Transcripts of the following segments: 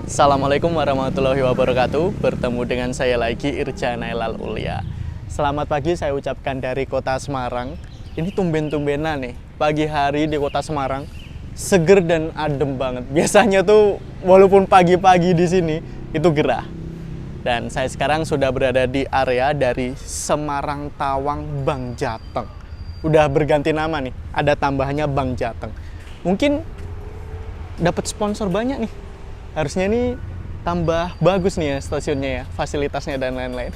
Assalamualaikum warahmatullahi wabarakatuh. Bertemu dengan saya lagi, Irja Nailal Ulia. Selamat pagi saya ucapkan dari kota Semarang. Ini tumben-tumbenan nih, pagi hari di kota Semarang. Seger dan adem banget. Biasanya tuh walaupun pagi-pagi di sini itu gerah. Dan saya sekarang sudah berada di area dari Semarang Tawang Bang Jateng. Udah berganti nama nih, ada tambahannya Bang Jateng. Mungkin dapat sponsor banyak nih. Harusnya ini tambah bagus nih ya stasiunnya ya, fasilitasnya dan lain-lain.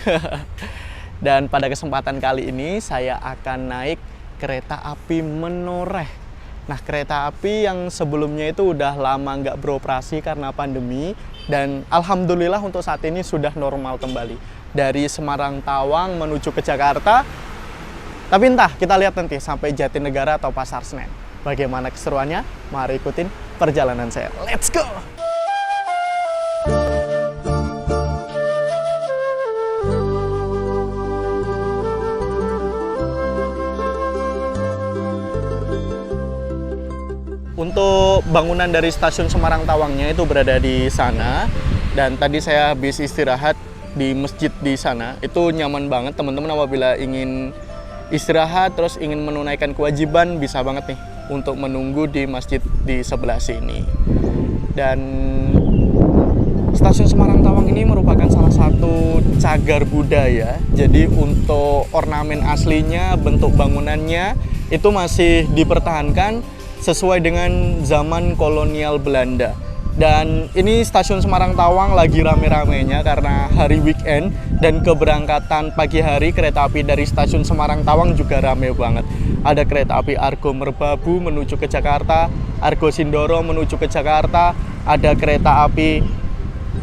Dan pada kesempatan kali ini saya akan naik kereta api Menoreh. Nah, kereta api yang sebelumnya itu udah lama nggak beroperasi karena pandemi. Dan alhamdulillah untuk saat ini sudah normal kembali. Dari Semarang Tawang menuju ke Jakarta. Tapi entah, kita lihat nanti sampai Jatinegara atau Pasar Senen. Bagaimana keseruannya? Mari ikutin perjalanan saya. Let's go! Untuk bangunan dari stasiun Semarang Tawangnya itu berada di sana. Dan tadi saya habis istirahat di masjid di sana. Itu nyaman banget teman-teman apabila ingin istirahat terus ingin menunaikan kewajiban, bisa banget nih untuk menunggu di masjid di sebelah sini. Dan stasiun Semarang Tawang ini merupakan salah satu cagar budaya. Jadi untuk ornamen aslinya, bentuk bangunannya itu masih dipertahankan sesuai dengan zaman kolonial Belanda. Dan ini stasiun Semarang Tawang lagi rame-ramenya karena hari weekend dan keberangkatan pagi hari kereta api dari stasiun Semarang Tawang juga rame banget. Ada kereta api Argo Merbabu menuju ke Jakarta, Argo Sindoro menuju ke Jakarta, ada kereta api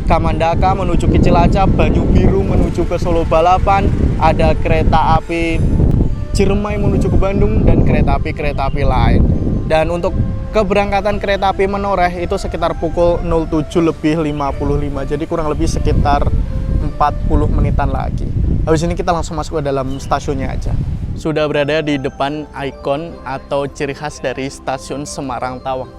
Kamandaka menuju ke Cilacap, Banyu Biru menuju ke Solo Balapan, ada kereta api Ciremai menuju ke Bandung, dan kereta api lain. Dan untuk keberangkatan kereta api Menoreh itu sekitar pukul 07.55, jadi kurang lebih sekitar 40 menitan lagi. Habis ini kita langsung masuk ke dalam stasiunnya aja. Sudah berada di depan ikon atau ciri khas dari stasiun Semarang Tawang.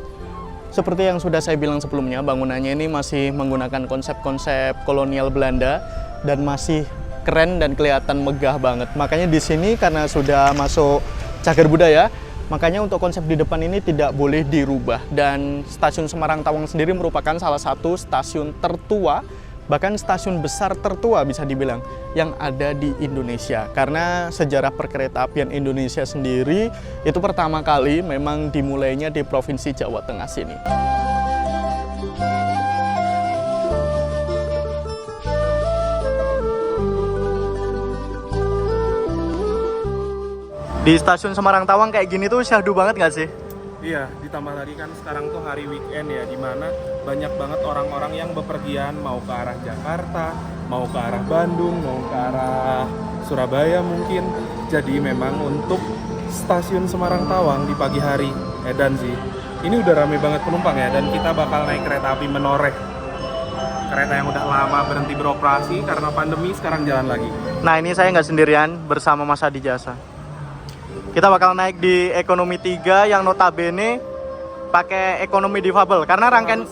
Seperti yang sudah saya bilang sebelumnya, bangunannya ini masih menggunakan konsep-konsep kolonial Belanda dan masih keren dan kelihatan megah banget. Makanya di sini karena sudah masuk cagar budaya, makanya untuk konsep di depan ini tidak boleh dirubah. Dan stasiun Semarang Tawang sendiri merupakan salah satu stasiun tertua, bahkan stasiun besar tertua bisa dibilang, yang ada di Indonesia. Karena sejarah perkeretaapian Indonesia sendiri itu pertama kali memang dimulainya di Provinsi Jawa Tengah sini. Di stasiun Semarang Tawang kayak gini tuh syahdu banget nggak sih? Iya, ditambah lagi kan sekarang tuh hari weekend ya, dimana banyak banget orang-orang yang bepergian mau ke arah Jakarta, mau ke arah Bandung, mau ke arah Surabaya mungkin. Jadi memang untuk stasiun Semarang Tawang di pagi hari, edan sih. Ini udah rame banget penumpang ya, dan kita bakal naik kereta api Menoreh. Kereta yang udah lama berhenti beroperasi karena pandemi, sekarang jalan lagi. Nah, ini saya nggak sendirian, bersama Mas Adi Jasa. Kita bakal naik di ekonomi 3 yang notabene pakai ekonomi difabel karena rangkaian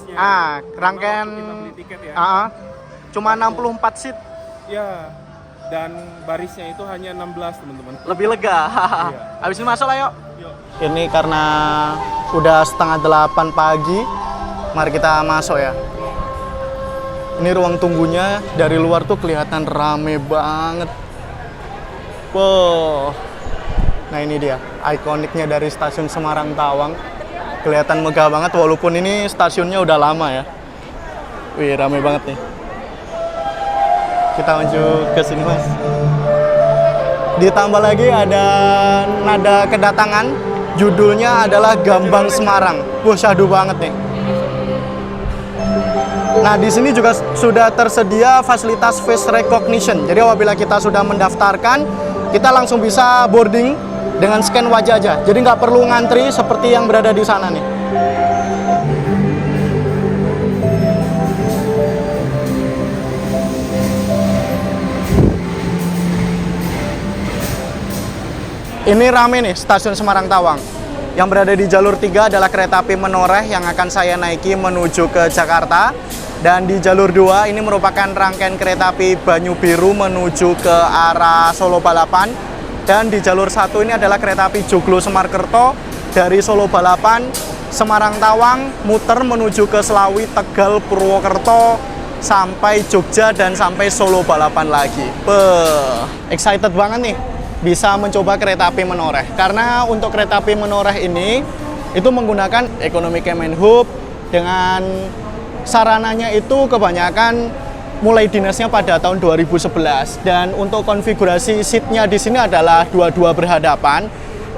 cuma 64 seat. Ya, dan barisnya itu hanya 16 teman-teman. Lebih lega. Iya. Habis ini masuk lah yuk. Yuk. Ini karena udah setengah 8 pagi, mari kita masuk ya. Ini ruang tunggunya dari luar tuh kelihatan rame banget. Wow. Nah, ini dia ikoniknya dari stasiun Semarang Tawang. Kelihatan megah banget walaupun ini stasiunnya udah lama ya. Wih, rame banget nih. Kita maju ke sini, Mas. Ditambah lagi ada nada kedatangan, judulnya adalah Gambang Semarang. Wah, syahdu banget nih. Nah, di sini juga sudah tersedia fasilitas face recognition. Jadi apabila kita sudah mendaftarkan, kita langsung bisa boarding dengan scan wajah aja. Jadi nggak perlu ngantri seperti yang berada di sana nih. Ini rame nih stasiun Semarang Tawang. Yang berada di jalur 3 adalah kereta api Menoreh yang akan saya naiki menuju ke Jakarta. Dan di jalur 2 ini merupakan rangkaian kereta api Banyu Biru menuju ke arah Solo Balapan. Dan di jalur 1 ini adalah kereta api Joglo Semarkerto dari Solo Balapan, Semarang Tawang, muter menuju ke Selawi, Tegal, Purwokerto, sampai Jogja dan sampai Solo Balapan lagi. Excited banget nih bisa mencoba kereta api menoreh. Karena untuk kereta api menoreh ini itu menggunakan ekonomi Kemenhub dengan sarananya itu kebanyakan mulai dinasnya pada tahun 2011, dan untuk konfigurasi seatnya di sini adalah dua-dua berhadapan.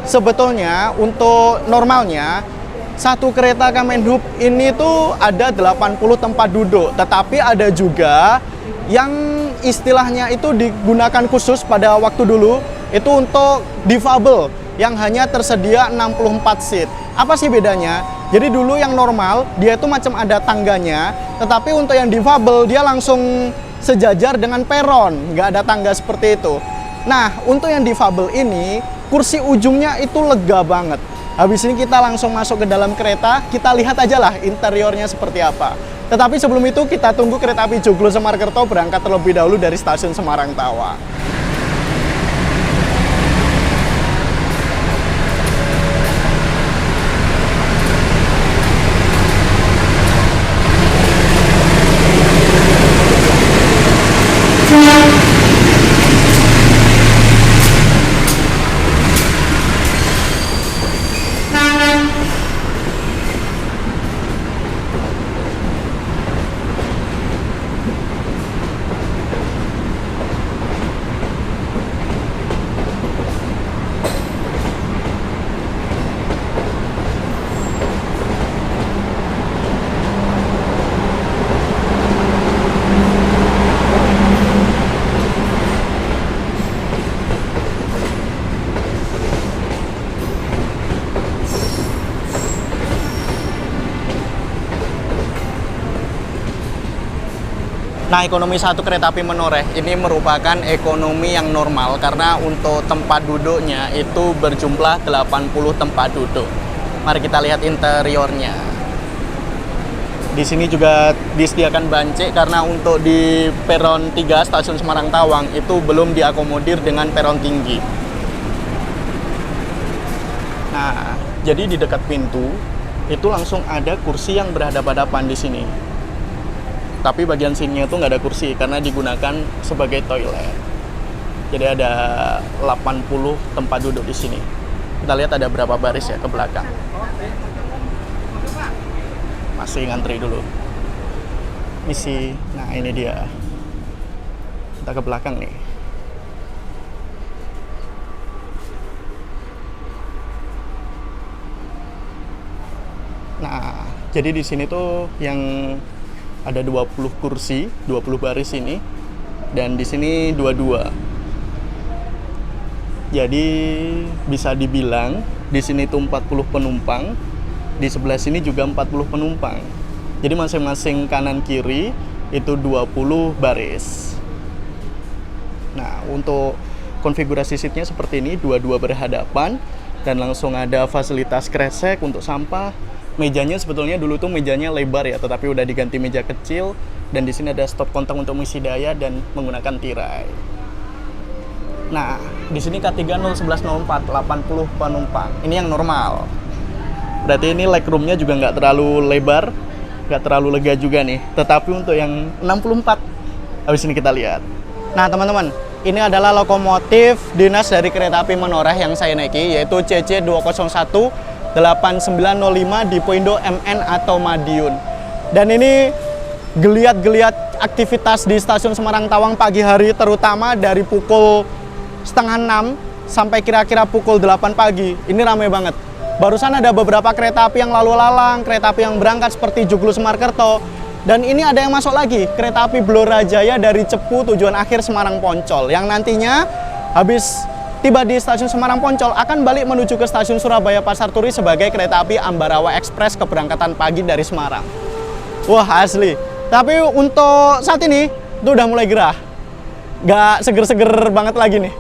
Sebetulnya untuk normalnya satu kereta Kemenhub ini tuh ada 80 tempat duduk, tetapi ada juga yang istilahnya itu digunakan khusus pada waktu dulu itu untuk difabel yang hanya tersedia 64 seat. Apa sih bedanya? Jadi dulu yang normal dia itu macam ada tangganya, tetapi untuk yang difabel dia langsung sejajar dengan peron, nggak ada tangga seperti itu. Nah, untuk yang difabel ini kursi ujungnya itu lega banget. Habis ini kita langsung masuk ke dalam kereta, kita lihat aja lah interiornya seperti apa. Tetapi sebelum itu kita tunggu kereta api Joglo Semarkerto berangkat terlebih dahulu dari stasiun Semarang Tawang. Nah, ekonomi satu kereta api menoreh ini merupakan ekonomi yang normal karena untuk tempat duduknya itu berjumlah 80 tempat duduk. Mari kita lihat interiornya. Di sini juga disediakan bancik karena untuk di peron 3 stasiun Semarang Tawang itu belum diakomodir dengan peron tinggi. Nah, jadi di dekat pintu itu langsung ada kursi yang berhadapan-hadapan di sini. Tapi bagian sininya itu nggak ada kursi karena digunakan sebagai toilet. Jadi ada 80 tempat duduk di sini. Kita lihat ada berapa baris ya ke belakang. Masih ngantri dulu. Misi. Nah, ini dia. Kita ke belakang nih. Nah, jadi di sini tuh yang ada 20 kursi, 20 baris ini, dan di sini 22. Jadi bisa dibilang di sini tuh 40 penumpang, di sebelah sini juga 40 penumpang. Jadi masing-masing kanan kiri itu 20 baris. Nah, untuk konfigurasi seatnya seperti ini, dua-dua berhadapan dan langsung ada fasilitas kresek untuk sampah. Mejanya sebetulnya dulu tuh mejanya lebar ya, tetapi udah diganti meja kecil, dan di sini ada stop kontak untuk mengisi daya dan menggunakan tirai. Nah, di sini K30104 80 penumpang. Ini yang normal. Berarti ini legroomnya juga nggak terlalu lebar, nggak terlalu lega juga nih. Tetapi untuk yang 64, habis ini kita lihat. Nah, teman-teman, ini adalah lokomotif dinas dari kereta api menoreh yang saya naiki, yaitu CC 201 8905 di Poindo MN atau Madiun. Dan ini geliat-geliat aktivitas di stasiun Semarang Tawang pagi hari, terutama dari pukul setengah 6 sampai kira-kira pukul 8 pagi. Ini ramai banget. Barusan ada beberapa kereta api yang lalu lalang, kereta api yang berangkat seperti Joglo Semarkerto. Dan ini ada yang masuk lagi, kereta api Blora Jaya dari Cepu tujuan akhir Semarang Poncol, yang nantinya habis tiba di stasiun Semarang Poncol akan balik menuju ke stasiun Surabaya Pasar Turi sebagai kereta api Ambarawa Express keberangkatan pagi dari Semarang. Wah, asli. Tapi untuk saat ini itu udah mulai gerah. Nggak seger-seger banget lagi nih.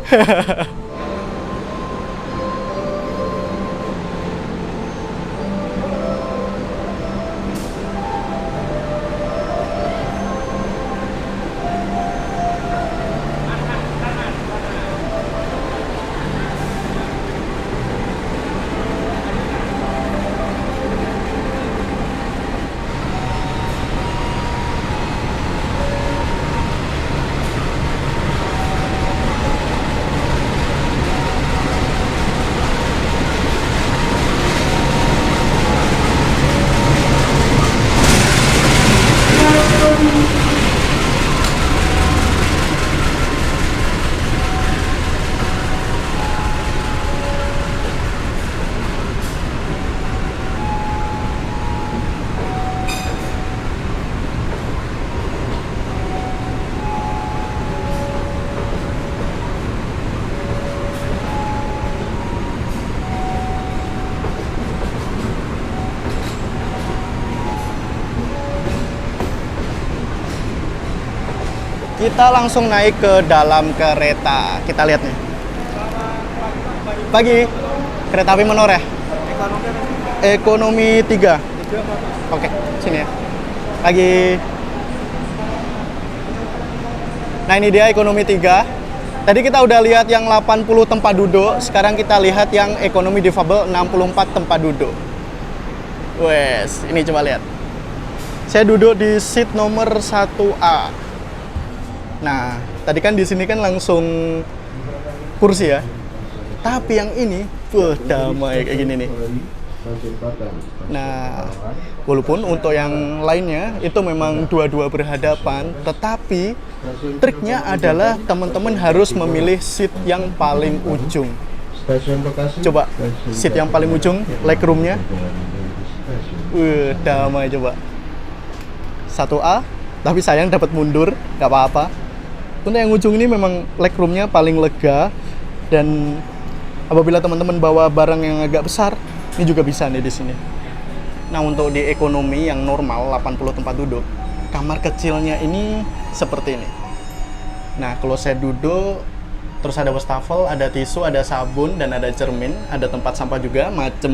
Kita langsung naik ke dalam kereta. Kita lihat nih. Pagi. Kereta api Menoreh. Ekonomi 3. Oke, sini ya. Pagi. Nah, ini dia ekonomi 3. Tadi kita udah lihat yang 80 tempat duduk. Sekarang kita lihat yang ekonomi difabel 64 tempat duduk. Wes, ini coba lihat. Saya duduk di seat nomor 1A. Nah, tadi kan di sini kan langsung kursi ya. Tapi yang ini, damai kayak gini nih. Nah, walaupun untuk yang lainnya itu memang dua-dua berhadapan, tetapi triknya adalah teman-teman harus memilih seat yang paling ujung. Coba, seat yang paling ujung, legroomnya. Damai coba. 1A, tapi sayang dapat mundur, nggak apa-apa. Untuk yang ujung ini memang legroomnya paling lega, dan apabila teman-teman bawa barang yang agak besar, ini juga bisa nih di sini. Nah, untuk di ekonomi yang normal 80 tempat duduk, kamar kecilnya ini seperti ini. Nah, kalau saya duduk, terus ada wastafel, ada tisu, ada sabun, dan ada cermin, ada tempat sampah juga, macem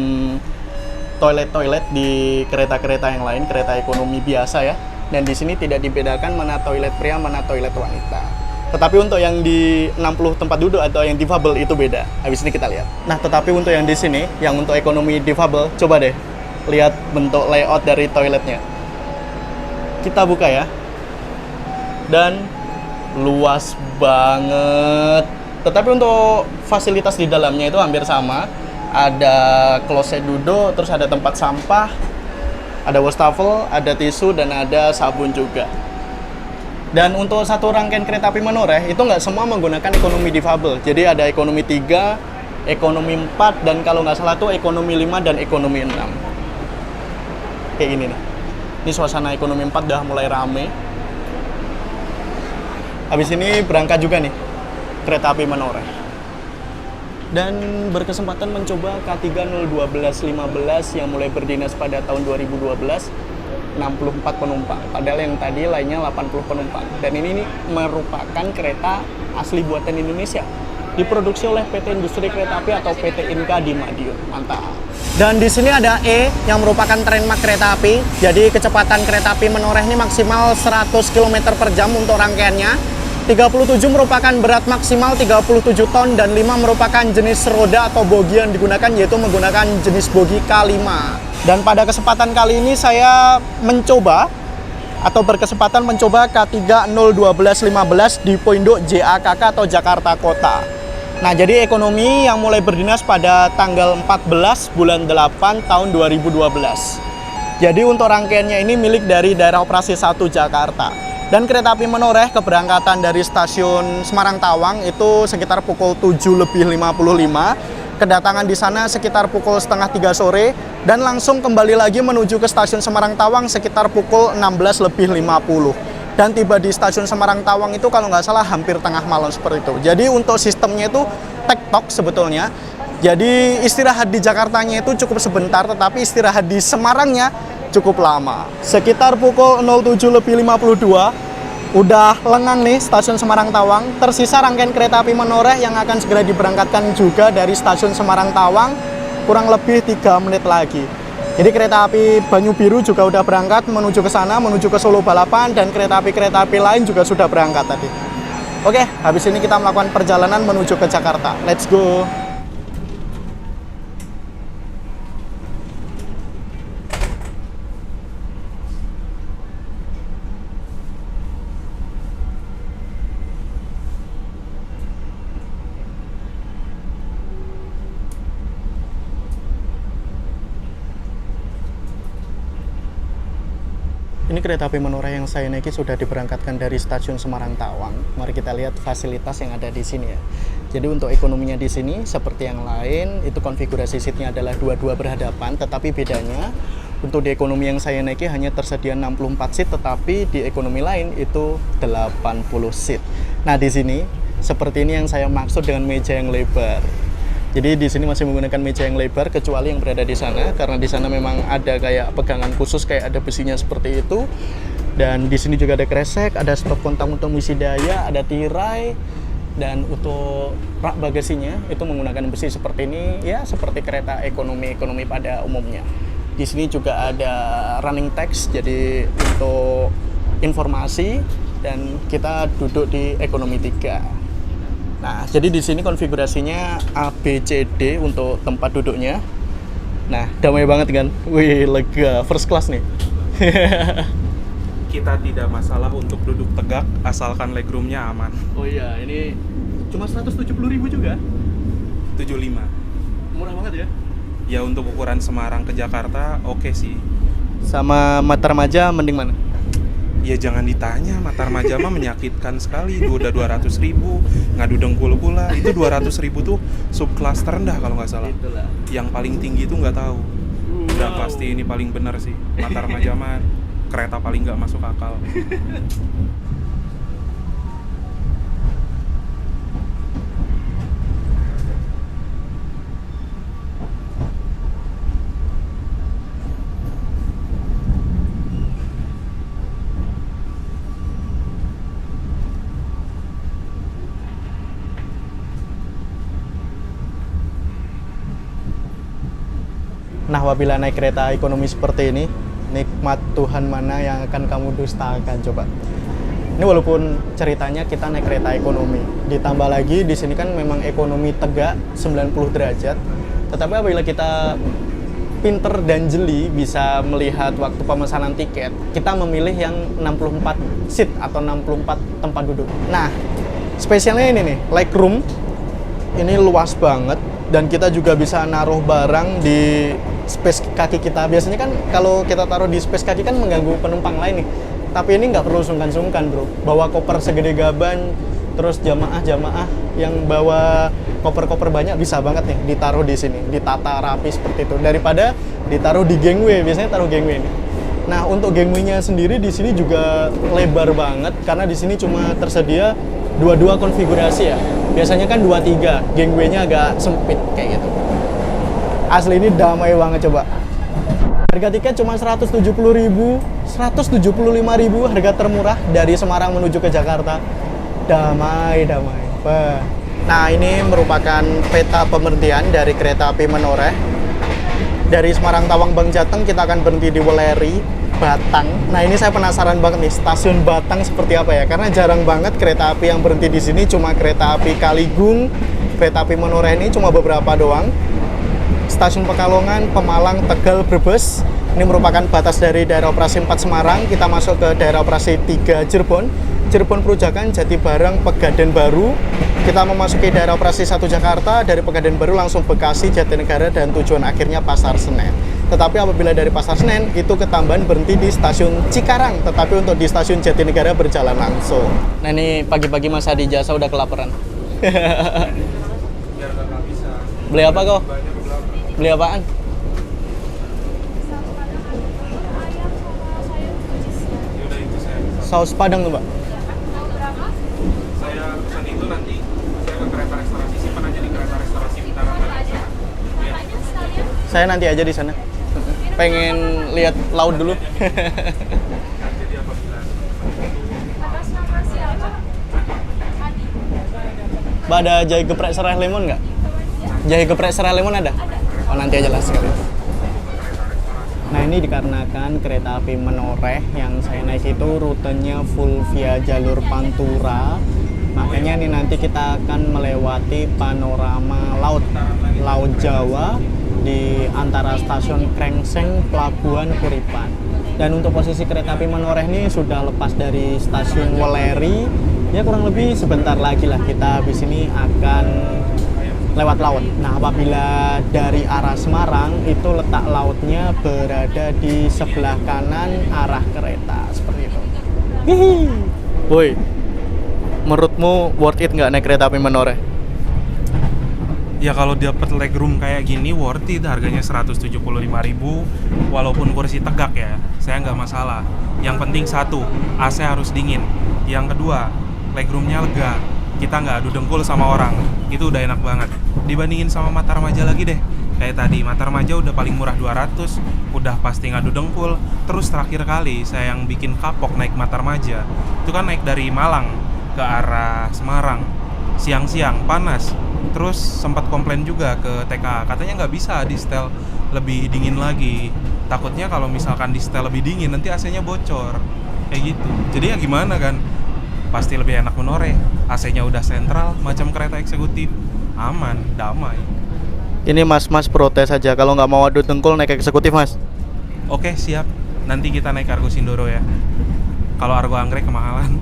toilet-toilet di kereta-kereta yang lain, kereta ekonomi biasa ya. Dan di sini tidak dibedakan mana toilet pria, mana toilet wanita. Tetapi untuk yang di 60 tempat duduk atau yang difabel itu beda. Habis ini kita lihat. Nah, tetapi untuk yang di sini, yang untuk ekonomi difabel, coba deh lihat bentuk layout dari toiletnya. Kita buka ya. Dan luas banget. Tetapi untuk fasilitas di dalamnya itu hampir sama. Ada kloset duduk, terus ada tempat sampah, ada wastafel, ada tisu, dan ada sabun juga. Dan untuk satu rangkaian kereta api Menoreh itu nggak semua menggunakan ekonomi difabel. Jadi ada ekonomi 3, ekonomi 4, dan kalau nggak salah tuh ekonomi 5 dan ekonomi 6. Kayak gini nih. Ini suasana ekonomi 4 udah mulai rame. Habis ini berangkat juga nih kereta api Menoreh. Dan berkesempatan mencoba K3.012.15 yang mulai berdinas pada tahun 2012, 64 penumpang, padahal yang tadi lainnya 80 penumpang. Dan ini merupakan kereta asli buatan Indonesia, diproduksi oleh PT Industri Kereta Api atau PT Inka di Madiun. Mantap. Dan di sini ada E yang merupakan trainmark kereta api. Jadi kecepatan kereta api Menoreh ini maksimal 100 km per jam untuk rangkaiannya. 37 merupakan berat maksimal 37 ton, dan 5 merupakan jenis roda atau bogi yang digunakan, yaitu menggunakan jenis bogi K5. Dan pada kesempatan kali ini saya mencoba atau berkesempatan mencoba K3.012.15 di Poindok JAKK atau Jakarta Kota. Nah, jadi ekonomi yang mulai berdinas pada tanggal 14 bulan 8 tahun 2012. Jadi untuk rangkaiannya ini milik dari daerah operasi 1 Jakarta. Dan kereta api Menoreh keberangkatan dari stasiun Semarang Tawang itu sekitar pukul 7:55. Kedatangan di sana sekitar pukul setengah 3 sore, dan langsung kembali lagi menuju ke stasiun Semarang Tawang sekitar pukul 16:50. Dan tiba di stasiun Semarang Tawang itu kalau nggak salah hampir tengah malam seperti itu. Jadi untuk sistemnya itu tektok sebetulnya. Jadi istirahat di Jakartanya itu cukup sebentar, tetapi istirahat di Semarangnya cukup lama. Sekitar pukul 07:52 udah lengang nih stasiun Semarang Tawang. Tersisa rangkaian kereta api Menoreh yang akan segera diberangkatkan juga dari stasiun Semarang Tawang kurang lebih 3 menit lagi. Jadi kereta api Banyu Biru juga udah berangkat menuju ke sana, menuju ke Solo Balapan, dan kereta api lain juga sudah berangkat tadi. Oke, habis ini kita melakukan perjalanan menuju ke Jakarta. Let's go! Ini kereta api Menoreh yang saya naiki sudah diberangkatkan dari stasiun Semarang Tawang. Mari kita lihat fasilitas yang ada di sini ya. Jadi untuk ekonominya di sini seperti yang lain, itu konfigurasi seatnya adalah dua-dua berhadapan, tetapi bedanya untuk di ekonomi yang saya naiki hanya tersedia 64 seat, tetapi di ekonomi lain itu 80 seat. Nah, di sini seperti ini yang saya maksud dengan meja yang lebar. Jadi di sini masih menggunakan meja yang lebar, kecuali yang berada di sana, karena di sana memang ada kayak pegangan khusus, kayak ada besinya seperti itu. Dan di sini juga ada kresek, ada stop kontak untuk mengisi daya, ada tirai, dan untuk rak bagasinya itu menggunakan besi seperti ini, ya seperti kereta ekonomi pada umumnya. Di sini juga ada running text, jadi untuk informasi, dan kita duduk di ekonomi 3. Nah, jadi di sini konfigurasinya A, B, C, D untuk tempat duduknya. Nah, damai banget kan? Wih, lega, first class nih. Kita tidak masalah untuk duduk tegak asalkan legroomnya aman. Oh iya, ini cuma 170.000 juga. 75. Murah banget ya. Ya untuk ukuran Semarang ke Jakarta oke sih. Sama Matarmaja mending mana? Ya jangan ditanya, Matarmaja mah menyakitkan sekali. Udah 200.000, ngadu dengkul pula. Itu 200.000 tuh subkelas terendah kalau nggak salah. Itulah. Yang paling tinggi tuh nggak tahu. Udah pasti ini paling benar sih. Matarmaja mah kereta paling nggak masuk akal. Nah, apabila naik kereta ekonomi seperti ini, nikmat Tuhan mana yang akan kamu dustakan coba. Ini walaupun ceritanya kita naik kereta ekonomi, ditambah lagi di sini kan memang ekonomi tegak 90 derajat. Tetapi apabila kita pinter dan jeli bisa melihat waktu pemesanan tiket, kita memilih yang 64 seat atau 64 tempat duduk. Nah, spesialnya ini nih, legroom. Ini luas banget dan kita juga bisa naruh barang di space kaki kita. Biasanya kan kalau kita taruh di space kaki kan mengganggu penumpang lain nih. Tapi ini nggak perlu sungkan-sungkan, bro. Bawa koper segede gaban, terus jamaah-jamaah yang bawa koper-koper banyak bisa banget nih ditaruh di sini, ditata rapi seperti itu. Daripada ditaruh di gangway, biasanya taruh gangway nih. Nah, untuk gangway-nya sendiri di sini juga lebar banget karena di sini cuma tersedia dua konfigurasi ya. Biasanya kan 2-3, gangway-nya agak sempit kayak gitu. Asli ini damai banget coba. Harga tiket cuma 170.000, 175.000 harga termurah dari Semarang menuju ke Jakarta. Damai. Nah, ini merupakan peta pemberhentian dari kereta api Menoreh. Dari Semarang Tawang Bang Jateng kita akan berhenti di Weleri, Batang. Nah, ini saya penasaran banget nih, stasiun Batang seperti apa ya? Karena jarang banget kereta api yang berhenti di sini, cuma kereta api Kaligung, kereta api Menoreh ini cuma beberapa doang. Stasiun Pekalongan, Pemalang, Tegal, Brebes. Ini merupakan batas dari daerah operasi 4 Semarang. Kita masuk ke daerah operasi 3 Cirebon. Cirebon Perujakan, Jatibarang, Pegadaian Baru. Kita memasuki daerah operasi 1 Jakarta. Dari Pegadaian Baru langsung Bekasi, Jatinegara, dan tujuan akhirnya Pasar Senen. Tetapi apabila dari Pasar Senen, itu ketambahan berhenti di stasiun Cikarang. Tetapi untuk di stasiun Jatinegara berjalan langsung. Nah, ini pagi-pagi Mas Hadi Jasa udah kelaparan. Biar nggak bisa. Beli apa kok? Beli apaan? Yaudah itu saya pesan. Saus Padang tuh, Mbak. Saya pesan itu nanti saya ke kereta restorasi, simpan aja di kereta restorasi Bintara. Ya. Saya nanti aja di sana. Pengen lihat laut dulu. Jadi apabila Atas nama siapa? Adi. Mbak, ada jahe geprek serai lemon nggak? Jahe geprek serai lemon ada? Oh, nanti aja lah sekali. Nah, ini dikarenakan kereta api Menoreh yang saya naik itu rutenya full via jalur Pantura. Makanya nih nanti kita akan melewati panorama Laut Jawa di antara stasiun Krengseng, Pelabuhan, Kuripan. Dan untuk posisi kereta api Menoreh ini sudah lepas dari stasiun Weleri. Ya kurang lebih sebentar lagi lah kita habis ini akan lewat laut. Nah, apabila dari arah Semarang itu letak lautnya berada di sebelah kanan arah kereta seperti itu. Hihi. Woi, menurutmu worth it nggak naik kereta api Menoreh? ya kalau dapat legroom kayak gini worth it, harganya 175.000 walaupun kursi tegak ya, saya nggak masalah. Yang penting satu, AC harus dingin. Yang kedua, legroomnya lega. kita nggak adu dengkul sama orang. Itu udah enak banget. Dibandingin sama Matarmaja lagi deh. Kayak tadi, Matarmaja udah paling murah 200, udah pasti ngadu dengkul. Terus terakhir kali saya yang bikin kapok naik Matarmaja, itu kan naik dari Malang ke arah Semarang. Siang-siang, panas. Terus sempat komplain juga ke TKA, katanya nggak bisa di setel lebih dingin lagi. Takutnya kalau misalkan di setel lebih dingin, nanti AC-nya bocor. Kayak gitu. Jadi ya gimana kan? Pasti lebih enak menoreh. AC-nya udah sentral, macam kereta eksekutif. Aman, damai. Ini mas protes aja, kalau nggak mau adu dengkul naik eksekutif mas. Oke, siap. Nanti kita naik Argo Sindoro ya. Kalau Argo Anggrek kemahalan.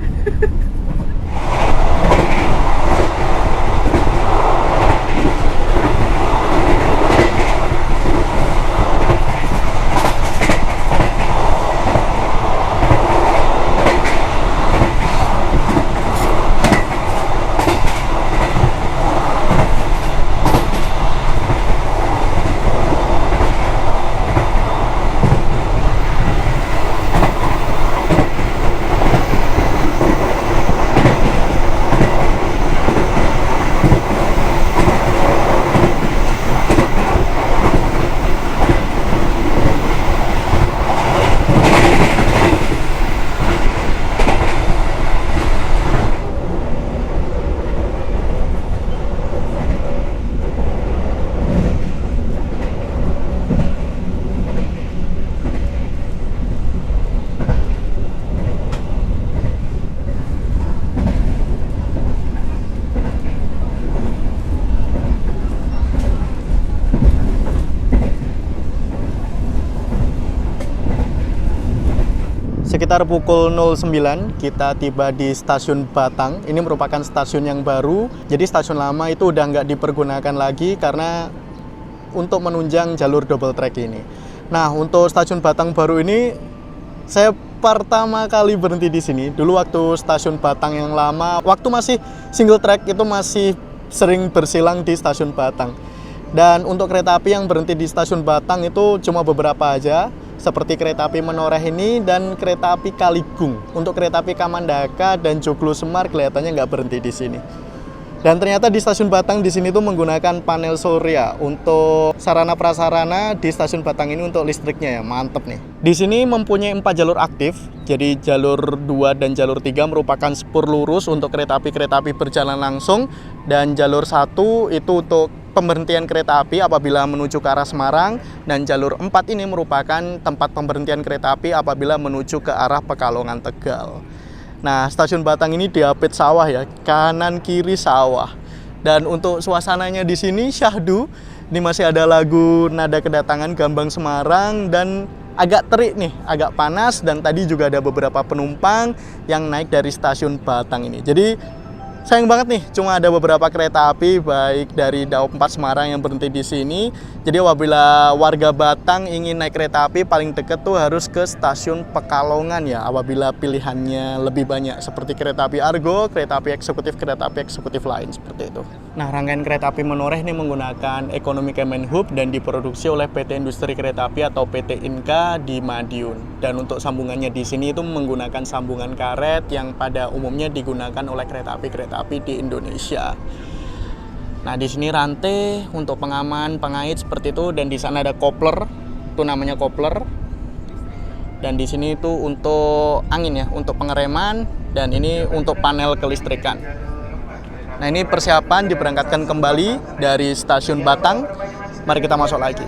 Sekitar pukul 09 kita tiba di stasiun Batang. Ini merupakan stasiun yang baru. Jadi stasiun lama itu udah nggak dipergunakan lagi karena untuk menunjang jalur double track ini. Nah, untuk stasiun Batang baru ini saya pertama kali berhenti di sini. Dulu waktu stasiun Batang yang lama, waktu masih single track itu masih sering bersilang di stasiun Batang. Dan untuk kereta api yang berhenti di stasiun Batang itu cuma beberapa aja, seperti kereta api Menoreh ini dan kereta api Kaligung. Untuk kereta api Kamandaka dan Joglo Semar kelihatannya nggak berhenti di sini. Dan ternyata di stasiun Batang di sini tuh menggunakan panel surya untuk sarana prasarana di stasiun Batang ini untuk listriknya ya, mantep nih. Di sini mempunyai 4 jalur aktif, jadi jalur 2 dan jalur 3 merupakan spur lurus untuk kereta api berjalan langsung, dan jalur 1 itu untuk pemberhentian kereta api apabila menuju ke arah Semarang, dan jalur 4 ini merupakan tempat pemberhentian kereta api apabila menuju ke arah Pekalongan Tegal. Nah, stasiun Batang ini diapit sawah ya, kanan kiri sawah. Dan untuk suasananya di sini syahdu. Ini masih ada lagu Nada Kedatangan Gambang Semarang dan agak terik nih, agak panas, dan tadi juga ada beberapa penumpang yang naik dari stasiun Batang ini. Jadi sayang banget nih, cuma ada beberapa kereta api baik dari Daob 4 Semarang yang berhenti di sini. Jadi apabila warga Batang ingin naik kereta api, paling dekat tuh harus ke stasiun Pekalongan ya, apabila pilihannya lebih banyak seperti kereta api Argo, kereta api eksekutif lain seperti itu. Nah, rangkaian kereta api Menoreh ini menggunakan ekonomi Kemenhub dan diproduksi oleh PT Industri Kereta Api atau PT Inka di Madiun. Dan untuk sambungannya di sini itu menggunakan sambungan karet yang pada umumnya digunakan oleh kereta api di Indonesia. Nah, di sini rantai untuk pengaman, pengait seperti itu, dan di sana ada kopler, itu namanya kopler. Dan di sini itu untuk angin ya, untuk pengereman, dan ini untuk panel kelistrikan. Nah, ini persiapan diberangkatkan kembali dari stasiun Batang. Mari kita masuk lagi.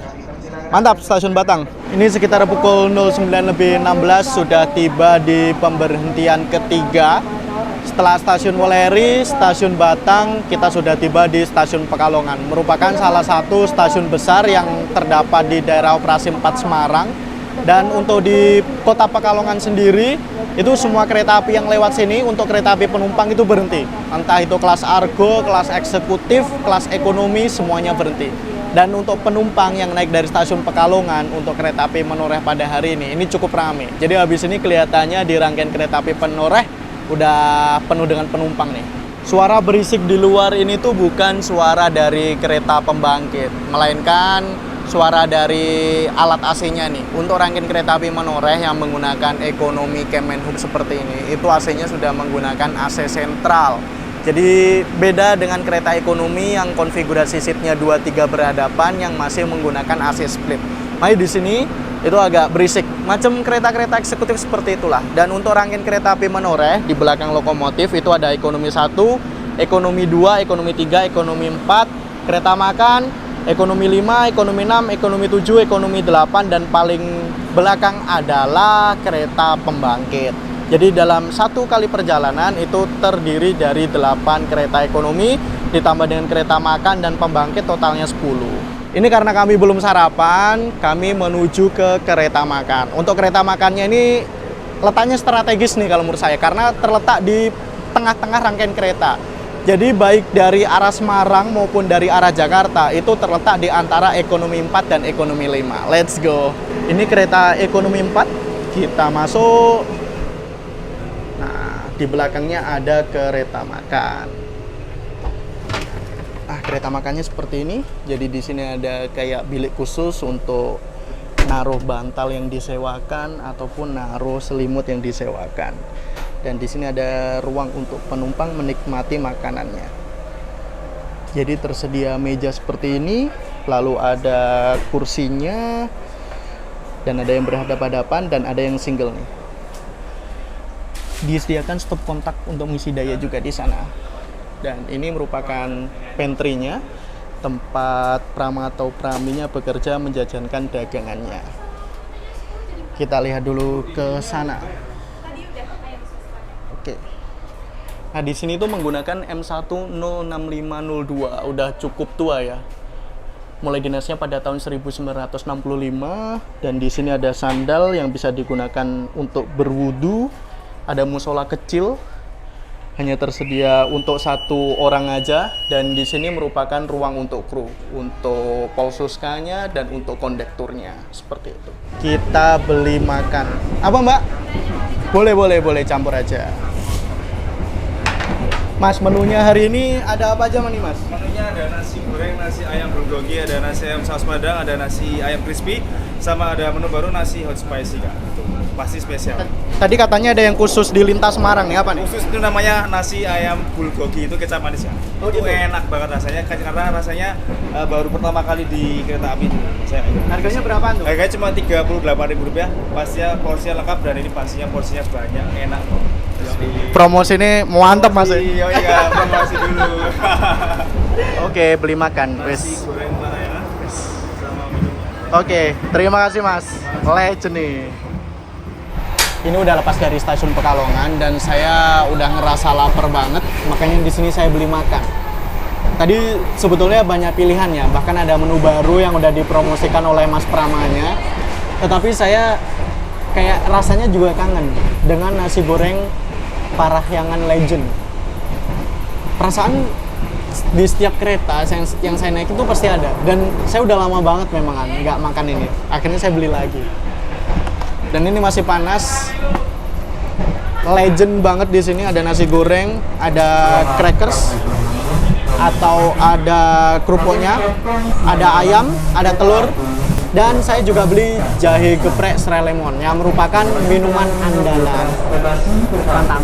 Mantap, stasiun Batang. Ini sekitar pukul 09.16 sudah tiba di pemberhentian ketiga. Setelah stasiun Weleri, stasiun Batang, kita sudah tiba di stasiun Pekalongan. Merupakan salah satu stasiun besar yang terdapat di daerah operasi 4 Semarang. Dan untuk di kota Pekalongan sendiri, itu semua kereta api yang lewat sini untuk kereta api penumpang itu berhenti. Entah itu kelas Argo, kelas eksekutif, kelas ekonomi, semuanya berhenti. Dan untuk penumpang yang naik dari stasiun Pekalongan untuk kereta api Menoreh pada hari ini cukup ramai. Jadi habis ini kelihatannya di rangkaian kereta api Menoreh udah penuh dengan penumpang nih. Suara berisik di luar ini tuh bukan suara dari kereta pembangkit, melainkan suara dari alat AC-nya nih. Untuk rangkaian kereta api Menoreh yang menggunakan ekonomi Kemenhub seperti ini, itu AC-nya sudah menggunakan AC sentral. Jadi beda dengan kereta ekonomi yang konfigurasi seatnya 2-3 berhadapan yang masih menggunakan AC split. Makanya di sini itu agak berisik, macam kereta-kereta eksekutif seperti itulah. Dan untuk rangkaian kereta api menoreh di belakang lokomotif itu ada ekonomi 1, ekonomi 2, ekonomi 3, ekonomi 4, kereta makan, ekonomi 5, ekonomi 6, ekonomi 7, ekonomi 8, dan paling belakang adalah kereta pembangkit. Jadi dalam satu kali perjalanan itu terdiri dari 8 kereta ekonomi ditambah dengan kereta makan dan pembangkit, totalnya 10. Ini karena kami belum sarapan, kami menuju ke kereta makan. Untuk kereta makannya ini letaknya strategis nih kalau menurut saya, karena terletak di tengah-tengah rangkaian kereta. Jadi baik dari arah Semarang maupun dari arah Jakarta itu terletak di antara ekonomi 4 dan ekonomi 5. Let's go. Ini kereta ekonomi 4, kita masuk. Di belakangnya ada kereta makan. Kereta makannya seperti ini. Jadi di sini ada kayak bilik khusus untuk naruh bantal yang disewakan ataupun naruh selimut yang disewakan. Dan di sini ada ruang untuk penumpang menikmati makanannya. Jadi tersedia meja seperti ini, lalu ada kursinya, dan ada yang berhadapan-hadapan dan ada yang single nih. Disediakan stop kontak untuk mengisi daya juga di sana. Dan ini merupakan pantry-nya, tempat prama atau praminya bekerja menjajankan dagangannya. Kita lihat dulu ke sana. Oke. Nah, di sini tuh menggunakan M106502, udah cukup tua ya. Mulai dinasnya pada tahun 1965, dan di sini ada sandal yang bisa digunakan untuk berwudu. Ada musola kecil, hanya tersedia untuk 1 orang aja, dan di sini merupakan ruang untuk kru, untuk polsuskanya dan untuk kondekturnya, seperti itu. Kita beli makan. Apa, Mbak? Boleh campur aja. Mas, menunya hari ini ada apa aja nih, Mas? Menunya ada nasi goreng, nasi ayam bulgogi, ada nasi ayam saus padang, ada nasi ayam crispy, sama ada menu baru nasi hot spicy, Kak. Itu pasti spesial. Tadi katanya ada yang khusus di Lintas Semarang nih, apa nih? Khusus itu namanya nasi ayam bulgogi, itu kecap manis, Kak. Oh, itu gitu? enak banget rasanya, karena rasanya baru pertama kali di kereta api. Harganya berapaan tuh? Harganya cuma Rp38.000, pastinya porsinya lengkap, dan ini pastinya porsinya banyak, enak. Promosi ini mantap, Mas. Iya, promosi dulu. Oke, beli makan. Nasi Wes. goreng mana ya? Sama minuman. Oke, terima kasih, Mas. Legend nih. Ini udah lepas dari stasiun Pekalongan dan saya udah ngerasa lapar banget, makanya di sini saya beli makan. Tadi sebetulnya banyak pilihan ya, bahkan ada menu baru yang udah dipromosikan oleh Mas Pramanya. Tetapi saya kayak rasanya juga kangen dengan nasi goreng Parahyangan Legend. Perasaan di setiap kereta yang saya naik itu pasti ada, dan saya udah lama banget memang nggak makan ini. Akhirnya saya beli lagi. Dan ini masih panas. Legend banget di sini, ada nasi goreng, ada crackers atau ada kerupuknya, ada ayam, ada telur, dan saya juga beli jahe geprek serai lemon yang merupakan minuman andalan. Mantap.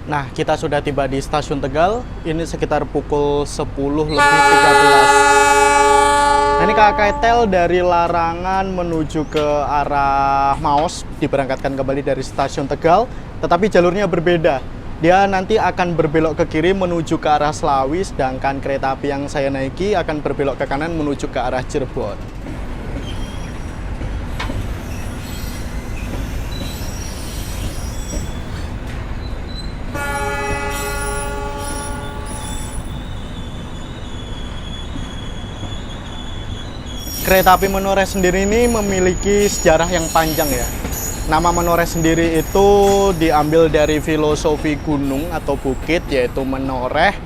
Nah, kita sudah tiba di stasiun Tegal. Ini sekitar pukul 10:13. Nah, ini KKTL dari Larangan menuju ke arah Maos diberangkatkan kembali dari stasiun Tegal, tetapi jalurnya berbeda. Dia nanti akan berbelok ke kiri menuju ke arah Slawi, sedangkan kereta api yang saya naiki akan berbelok ke kanan menuju ke arah Cirebon. Kereta api Menoreh sendiri ini memiliki sejarah yang panjang ya. Nama Menoreh sendiri itu diambil dari filosofi gunung atau bukit, yaitu menoreh.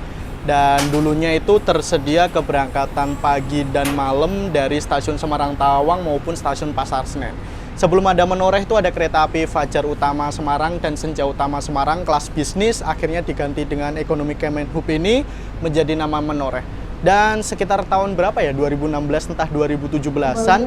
Dan dulunya itu tersedia keberangkatan pagi dan malam dari stasiun Semarang Tawang maupun stasiun Pasar Senen. Sebelum ada Menoreh itu ada kereta api Fajar Utama Semarang dan Senja Utama Semarang kelas bisnis, akhirnya diganti dengan Ekonomi Kemenhub ini menjadi nama Menoreh. Dan sekitar tahun berapa ya, 2016 entah 2017-an,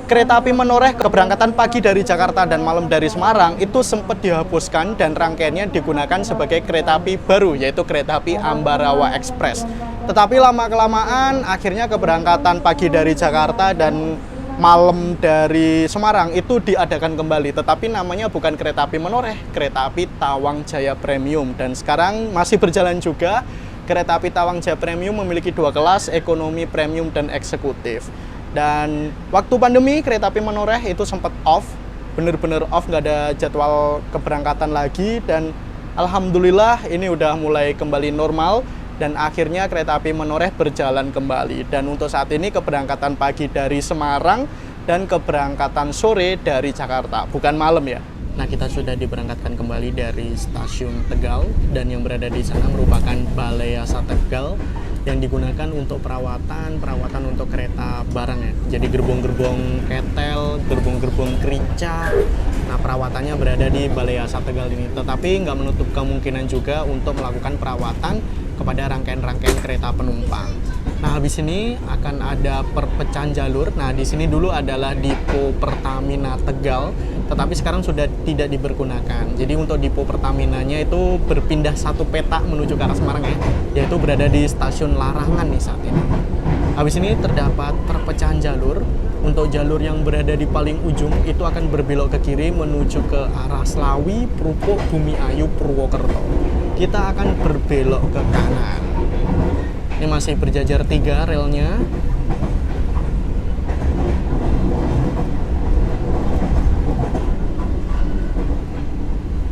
kereta api Menoreh keberangkatan pagi dari Jakarta dan malam dari Semarang itu sempat dihapuskan dan rangkaiannya digunakan sebagai kereta api baru, yaitu kereta api Ambarawa Express. Tetapi lama-kelamaan akhirnya keberangkatan pagi dari Jakarta dan malam dari Semarang itu diadakan kembali, tetapi namanya bukan kereta api Menoreh, kereta api Tawang Jaya Premium. Dan sekarang masih berjalan juga. Kereta api Tawang Jaya Premium memiliki 2 kelas, ekonomi, premium, dan eksekutif. Dan waktu pandemi kereta api Menoreh itu sempat off, bener-bener off, nggak ada jadwal keberangkatan lagi. Dan alhamdulillah ini udah mulai kembali normal. Dan akhirnya kereta api Menoreh berjalan kembali. Dan untuk saat ini keberangkatan pagi dari Semarang dan keberangkatan sore dari Jakarta, bukan malam ya. Nah, kita sudah diberangkatkan kembali dari stasiun Tegal, dan yang berada di sana merupakan Balai Yasa Tegal yang digunakan untuk perawatan untuk kereta barang ya. Jadi gerbong-gerbong ketel, gerbong-gerbong kerica. Nah, perawatannya berada di Balai Yasa Tegal ini. Tetapi nggak menutup kemungkinan juga untuk melakukan perawatan kepada rangkaian-rangkaian kereta penumpang. Nah, habis ini akan ada perpecahan jalur. Nah, di sini dulu adalah Depo Pertamina Tegal, tetapi sekarang sudah tidak dipergunakan. Jadi untuk Depo Pertaminanya itu berpindah satu petak menuju ke arah Semarang ya, yaitu berada di stasiun Larangan nih saat ini. Habis ini terdapat perpecahan jalur. Untuk jalur yang berada di paling ujung itu akan berbelok ke kiri menuju ke arah Slawi, Prupuk, Bumi Ayu, Purwokerto. Kita akan berbelok ke kanan. Ini masih berjajar 3 relnya.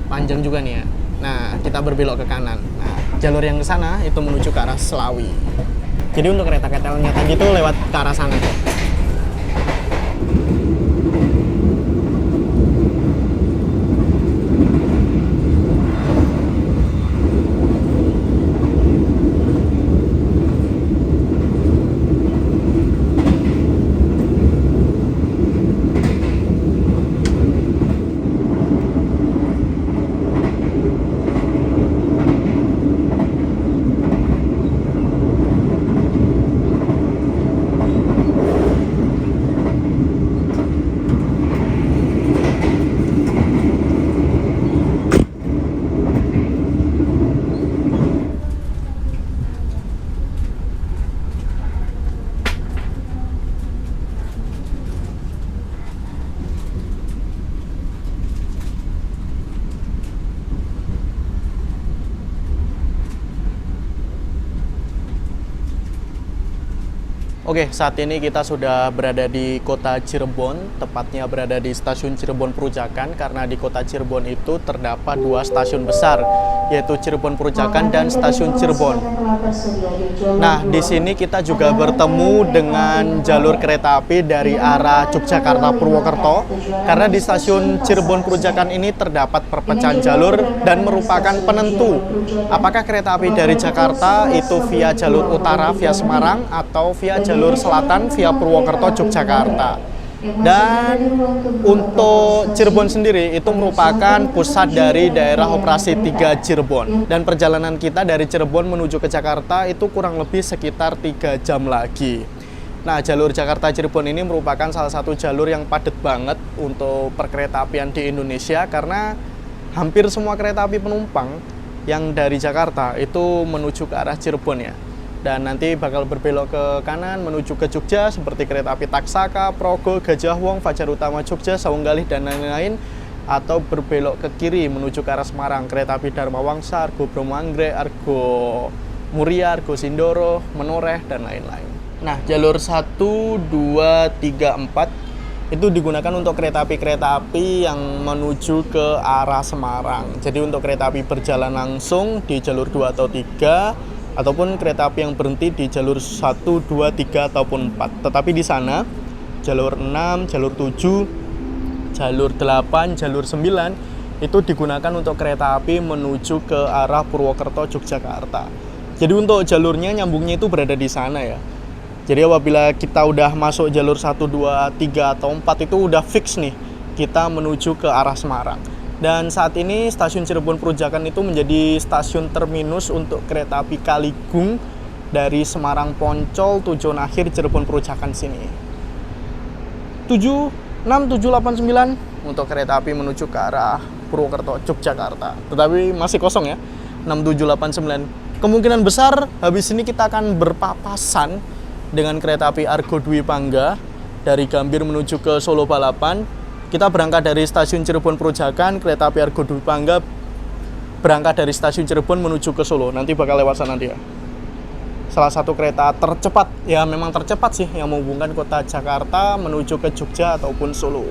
Panjang juga nih ya. Nah, kita berbelok ke kanan. Nah, jalur yang ke sana itu menuju ke arah Slawi. Jadi untuk kereta ketelnya tadi itu lewat ke arah sana. Oke, saat ini kita sudah berada di kota Cirebon, tepatnya berada di stasiun Cirebon Perujakan, karena di kota Cirebon itu terdapat 2 stasiun besar, yaitu Cirebon Perujakan dan stasiun Cirebon. Nah, di sini kita juga bertemu dengan jalur kereta api dari arah Yogyakarta Purwokerto, karena di stasiun Cirebon Perujakan ini terdapat perpecahan jalur dan merupakan penentu apakah kereta api dari Jakarta itu via jalur utara via Semarang atau via jalur selatan via Purwokerto Yogyakarta. Dan untuk Cirebon sendiri itu merupakan pusat dari daerah operasi 3 Cirebon, dan perjalanan kita dari Cirebon menuju ke Jakarta itu kurang lebih sekitar 3 jam lagi. Nah, jalur Jakarta Cirebon ini merupakan salah satu jalur yang padat banget untuk perkeretaapian di Indonesia, karena hampir semua kereta api penumpang yang dari Jakarta itu menuju ke arah Cirebon ya. Dan nanti bakal berbelok ke kanan menuju ke Jogja seperti kereta api Taksaka, Progo, Gajah Wong, Fajar Utama Jogja, Sawunggalih, dan lain-lain. Atau berbelok ke kiri menuju ke arah Semarang, kereta api Dharma Wangsa, Argo Bromanggrek, Argo Muria, Argo Sindoro, Menoreh, dan lain-lain. Nah, jalur 1, 2, 3, 4 itu digunakan untuk kereta api yang menuju ke arah Semarang. Jadi untuk kereta api berjalan langsung di jalur 2 atau 3, ataupun kereta api yang berhenti di jalur 1, 2, 3, ataupun 4. Tetapi di sana, jalur 6, jalur 7, jalur 8, jalur 9, itu digunakan untuk kereta api menuju ke arah Purwokerto, Yogyakarta. Jadi untuk jalurnya, nyambungnya itu berada di sana ya. Jadi apabila kita udah masuk jalur 1, 2, 3, atau 4 itu udah fix nih. kita menuju ke arah Semarang. Dan saat ini stasiun Cirebon Perujakan itu menjadi stasiun terminus untuk kereta api Kaligung dari Semarang Poncol tujuan akhir Cirebon Perujakan sini. 76789 untuk kereta api menuju ke arah Purwokerto, Yogyakarta. Tetapi masih kosong ya, 6789. Kemungkinan besar habis ini kita akan berpapasan dengan kereta api Argo Dwi Pangga dari Gambir menuju ke Solo Balapan. Kita berangkat dari stasiun Cirebon Perujakan, kereta api Argo Dwi Pangga berangkat dari stasiun Cirebon menuju ke Solo. Nanti bakal lewat sana dia. Salah satu kereta tercepat, ya memang tercepat sih, yang menghubungkan kota Jakarta menuju ke Jogja ataupun Solo.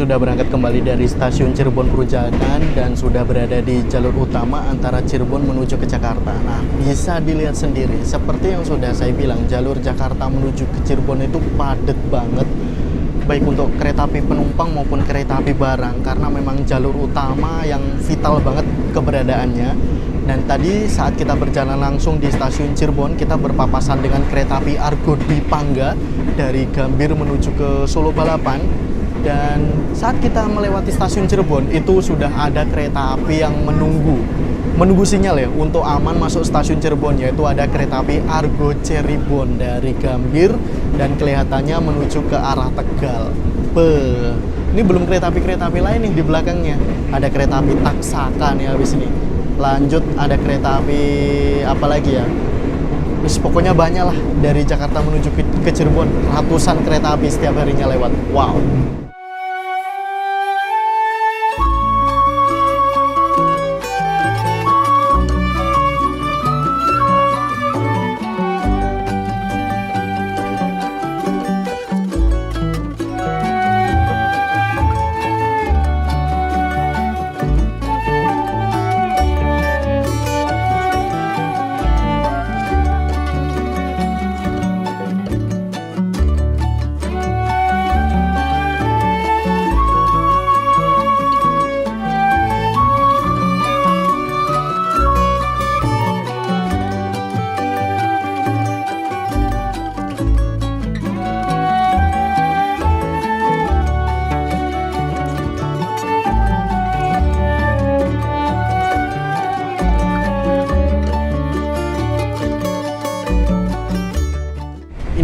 Sudah berangkat kembali dari stasiun Cirebon Perujakan dan sudah berada di jalur utama antara Cirebon menuju ke Jakarta. Nah, bisa dilihat sendiri seperti yang sudah saya bilang, jalur Jakarta menuju ke Cirebon itu padat banget, baik untuk kereta api penumpang maupun kereta api barang, karena memang jalur utama yang vital banget keberadaannya. Dan tadi saat kita berjalan langsung di stasiun Cirebon, kita berpapasan dengan kereta api Argo Dwi Pangga dari Gambir menuju ke Solo Balapan. Dan saat kita melewati stasiun Cirebon, itu sudah ada kereta api yang menunggu sinyal ya untuk aman masuk stasiun Cirebon, yaitu ada kereta api Argo Ceribon dari Gambir dan kelihatannya menuju ke arah Tegal. Ini belum kereta api lain nih di belakangnya. Ada kereta api Taksaka nih habis ini. Lanjut ada kereta api apa lagi ya? Pokoknya banyak lah dari Jakarta menuju ke Cirebon. Ratusan kereta api setiap harinya lewat. Wow.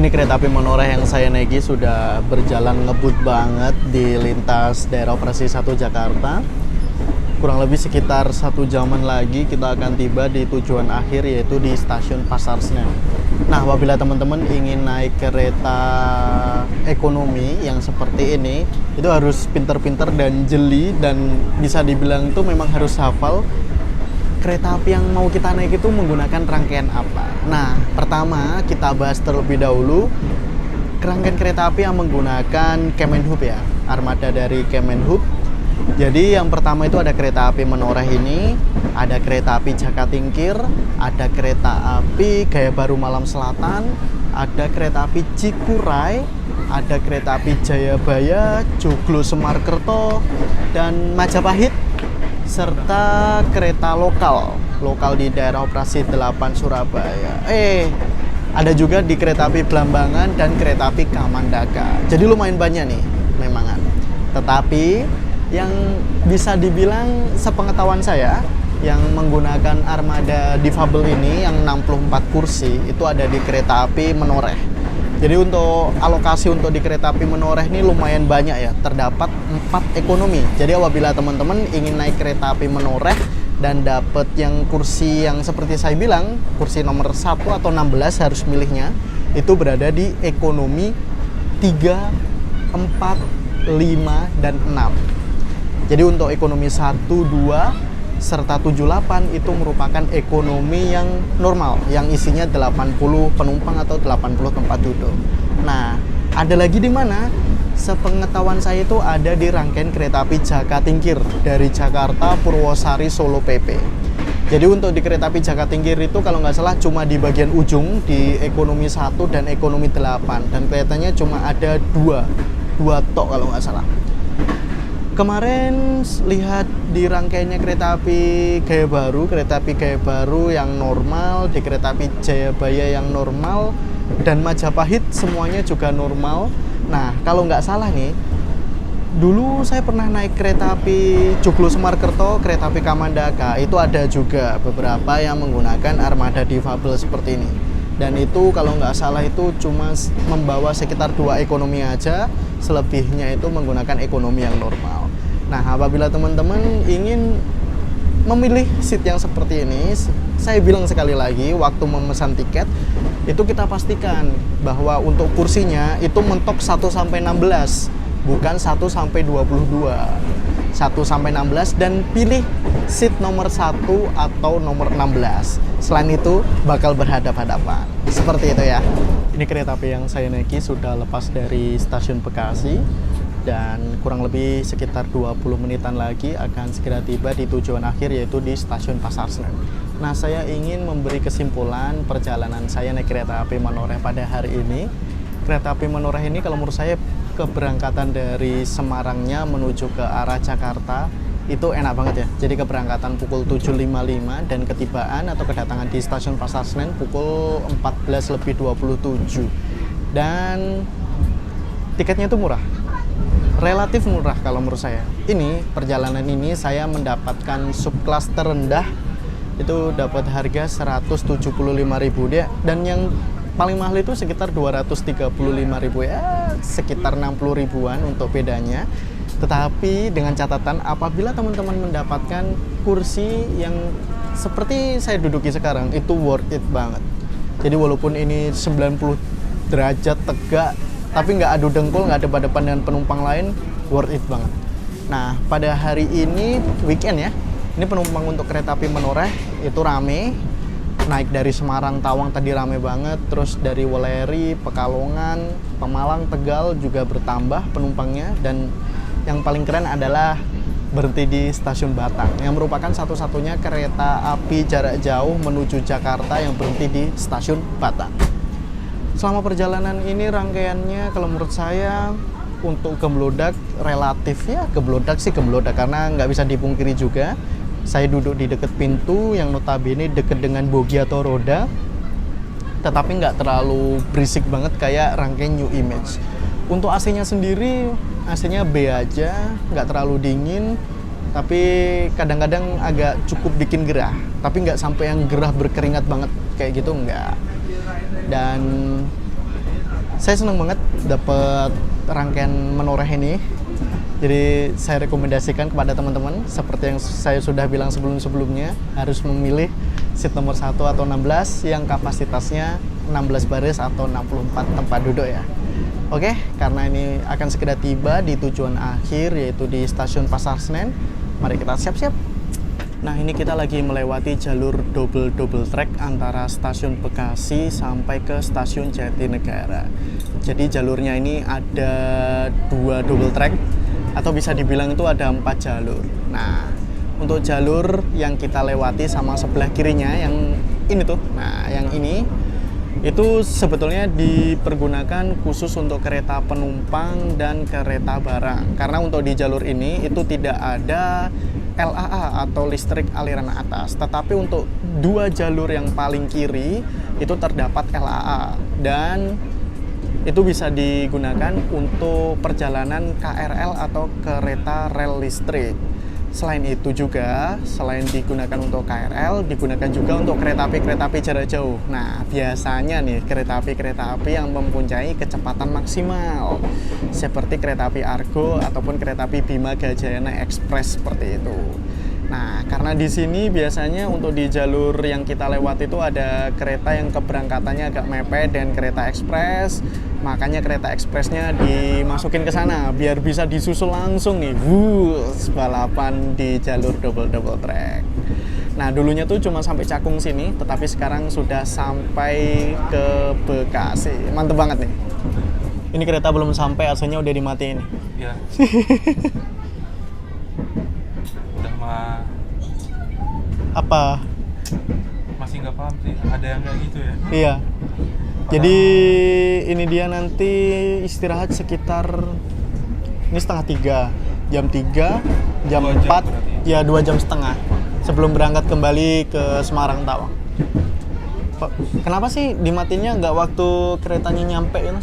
Ini kereta api monorail yang saya naiki sudah berjalan ngebut banget di lintas daerah operasi 1 Jakarta. Kurang lebih sekitar 1 jaman lagi kita akan tiba di tujuan akhir, yaitu di stasiun Pasar Senen. Nah, apabila teman-teman ingin naik kereta ekonomi yang seperti ini, itu harus pinter-pinter dan jeli, dan bisa dibilang itu memang harus hafal kereta api yang mau kita naik itu menggunakan rangkaian apa. Nah, pertama kita bahas terlebih dahulu rangkaian kereta api yang menggunakan Kemenhub ya, armada dari Kemenhub. Jadi yang pertama itu ada kereta api monorail ini, ada kereta api Jakatingkir, ada kereta api Gaya Baru Malam Selatan, ada kereta api Cikuray, ada kereta api Jayabaya, Joglo Semarkerto, dan Majapahit, serta kereta lokal di daerah operasi 8 Surabaya. Ada juga di kereta api Blambangan dan kereta api Kamandaka. Jadi lumayan banyak nih memangan. Tetapi yang bisa dibilang sepengetahuan saya yang menggunakan armada difabel ini yang 64 kursi itu ada di kereta api monorail. Jadi untuk alokasi untuk di kereta api monorail ini lumayan banyak ya, terdapat 4 ekonomi. Jadi apabila teman-teman ingin naik kereta api monorail dan dapat yang kursi yang seperti saya bilang, kursi nomor 1 atau 16 harus milihnya, itu berada di ekonomi 3, 4, 5, dan 6. Jadi untuk ekonomi 1, 2, serta 78 itu merupakan ekonomi yang normal, yang isinya 80 penumpang atau 80 tempat duduk. Nah, ada lagi di mana? Sepengetahuan saya itu ada di rangkaian kereta api Jakatingkir dari Jakarta, Purwosari, Solo PP. Jadi untuk di kereta api Jakatingkir itu kalau nggak salah cuma di bagian ujung di ekonomi 1 dan ekonomi 8, dan kelihatannya cuma ada dua tok kalau nggak salah. Kemarin lihat di rangkaiannya kereta api Gaya Baru yang normal, di kereta api Jayabaya yang normal, dan Majapahit semuanya juga normal. Nah, kalau nggak salah nih, dulu saya pernah naik kereta api Joglo Semarkerto, kereta api Kamandaka, itu ada juga beberapa yang menggunakan armada difabel seperti ini. Dan itu kalau nggak salah itu cuma membawa sekitar 2 ekonomi aja, selebihnya itu menggunakan ekonomi yang normal. Nah, apabila teman-teman ingin memilih seat yang seperti ini, saya bilang sekali lagi, waktu memesan tiket itu kita pastikan bahwa untuk kursinya itu mentok 1-16, bukan 1-22. 1-16, dan pilih seat nomor 1 atau nomor 16. Selain itu bakal berhadap-hadapan. Seperti itu ya. Ini kereta api yang saya naiki sudah lepas dari stasiun Bekasi, dan kurang lebih sekitar 20 menitan lagi akan segera tiba di tujuan akhir, yaitu di stasiun Pasar Senen. Nah, saya ingin memberi kesimpulan perjalanan saya naik kereta api monorail pada hari ini. Kereta api monorail ini kalau menurut saya keberangkatan dari Semarangnya menuju ke arah Jakarta itu enak banget ya. Jadi keberangkatan pukul 7.55 dan ketibaan atau kedatangan di stasiun Pasar Senen pukul 14.27. Dan tiketnya itu murah. Relatif murah kalau menurut saya. Ini perjalanan ini saya mendapatkan subkelas terendah itu dapat harga 175.000 dia, dan yang paling mahal itu sekitar 235.000 ya, sekitar 60 ribuan untuk bedanya. Tetapi dengan catatan apabila teman-teman mendapatkan kursi yang seperti saya duduki sekarang, itu worth it banget. Jadi walaupun ini 90 derajat tegak, tapi nggak adu dengkul, nggak ada depan dengan penumpang lain, worth it banget. Nah, pada hari ini weekend ya, ini penumpang untuk kereta api monorail itu rame. Naik dari Semarang, Tawang tadi rame banget, terus dari Weleri, Pekalongan, Pemalang, Tegal juga bertambah penumpangnya, dan yang paling keren adalah berhenti di stasiun Batang, yang merupakan satu-satunya kereta api jarak jauh menuju Jakarta yang berhenti di stasiun Batang. Selama perjalanan ini rangkaiannya kalau menurut saya untuk gemblodak relatif ya, gemblodak karena nggak bisa dipungkiri juga. Saya duduk di dekat pintu yang notabene dekat dengan bogi atau roda, tetapi nggak terlalu berisik banget kayak rangkaian New Image. Untuk AC-nya sendiri, AC-nya B aja, nggak terlalu dingin, tapi kadang-kadang agak cukup bikin gerah. Tapi nggak sampai yang gerah berkeringat banget kayak gitu, nggak. Dan Saya senang banget dapat rangkaian menoreh ini. Jadi saya rekomendasikan kepada teman-teman seperti yang saya sudah bilang sebelum-sebelumnya, harus memilih seat nomor 1 atau 16 yang kapasitasnya 16 baris atau 64 tempat duduk ya. Oke, karena ini akan segera tiba di tujuan akhir yaitu di stasiun Pasar Senen. Mari kita siap-siap. Nah, ini kita lagi melewati jalur double track antara stasiun Bekasi sampai ke stasiun Jatinegara. Jadi jalurnya ini ada 2 double track atau bisa dibilang itu ada 4 jalur. Nah, untuk jalur yang kita lewati sama sebelah kirinya yang ini tuh. Nah, yang ini itu sebetulnya dipergunakan khusus untuk kereta penumpang dan kereta barang. Karena untuk di jalur ini itu tidak ada LAA atau listrik aliran atas, tetapi untuk 2 jalur yang paling kiri itu terdapat LAA dan itu bisa digunakan untuk perjalanan KRL atau kereta rel listrik. Selain itu juga, selain digunakan untuk KRL, digunakan juga untuk kereta api jarak jauh. Nah, biasanya nih kereta api yang mempunyai kecepatan maksimal seperti kereta api Argo ataupun kereta api Bima Gajayana Express seperti itu. Nah, karena di sini biasanya untuk di jalur yang kita lewati itu ada kereta yang keberangkatannya agak mepet dan kereta ekspres, makanya kereta ekspresnya dimasukin ke sana biar bisa disusul langsung nih, balapan di jalur double track. Nah, dulunya tuh cuma sampai Cakung sini, tetapi sekarang sudah sampai ke Bekasi. Mantep banget nih. Ini kereta belum sampai, AC-nya udah dimatiin. Ya. Udah Apa? masih nggak paham sih, ada yang kayak gitu ya. Iya. Jadi ini dia nanti istirahat sekitar ini setengah 3, jam 3, jam 2 jam 4, berarti. ya 2 jam setengah sebelum berangkat kembali ke Semarang Tawang. Kenapa sih dimatinya nggak waktu keretanya nyampe ya?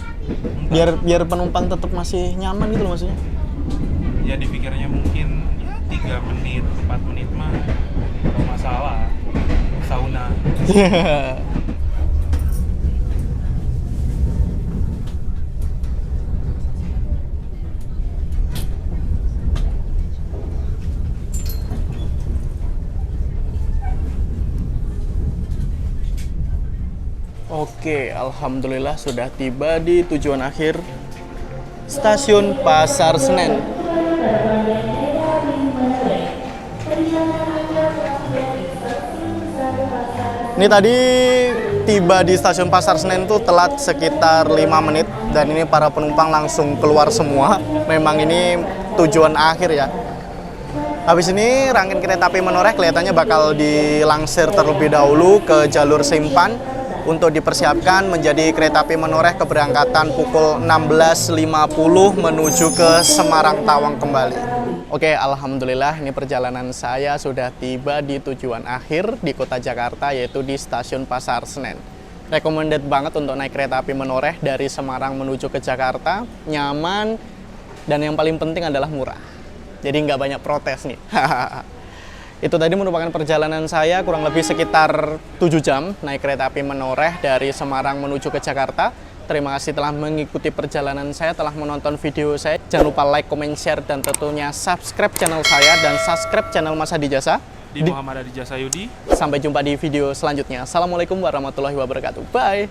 Biar penumpang tetap masih nyaman gitu loh maksudnya. Ya dipikirnya mungkin ya 3 menit, 4 menit mah nggak masalah. Sauna. Oke, alhamdulillah sudah tiba di tujuan akhir stasiun Pasar Senen. Ini tadi tiba di stasiun Pasar Senen tuh telat sekitar 5 menit dan ini para penumpang langsung keluar semua. Memang ini tujuan akhir ya. Habis ini rangkaian kereta api menoreh kelihatannya bakal dilangsir terlebih dahulu ke jalur Simpan untuk dipersiapkan menjadi kereta api menoreh keberangkatan pukul 16.50 menuju ke Semarang Tawang kembali. Oke, alhamdulillah ini perjalanan saya sudah tiba di tujuan akhir di kota Jakarta yaitu di stasiun Pasar Senen. Recommended banget untuk naik kereta api menoreh dari Semarang menuju ke Jakarta, nyaman dan yang paling penting adalah murah. Jadi nggak banyak protes nih. Itu tadi merupakan perjalanan saya kurang lebih sekitar 7 jam naik kereta api menoreh dari Semarang menuju ke Jakarta. Terima kasih telah mengikuti perjalanan saya, telah menonton video saya. Jangan lupa like, comment, share, dan tentunya subscribe channel saya dan subscribe channel Mas Hadi Jasa. Di Muhammad Hadi Jasa Yudi. Sampai jumpa di video selanjutnya. Assalamualaikum warahmatullahi wabarakatuh. Bye!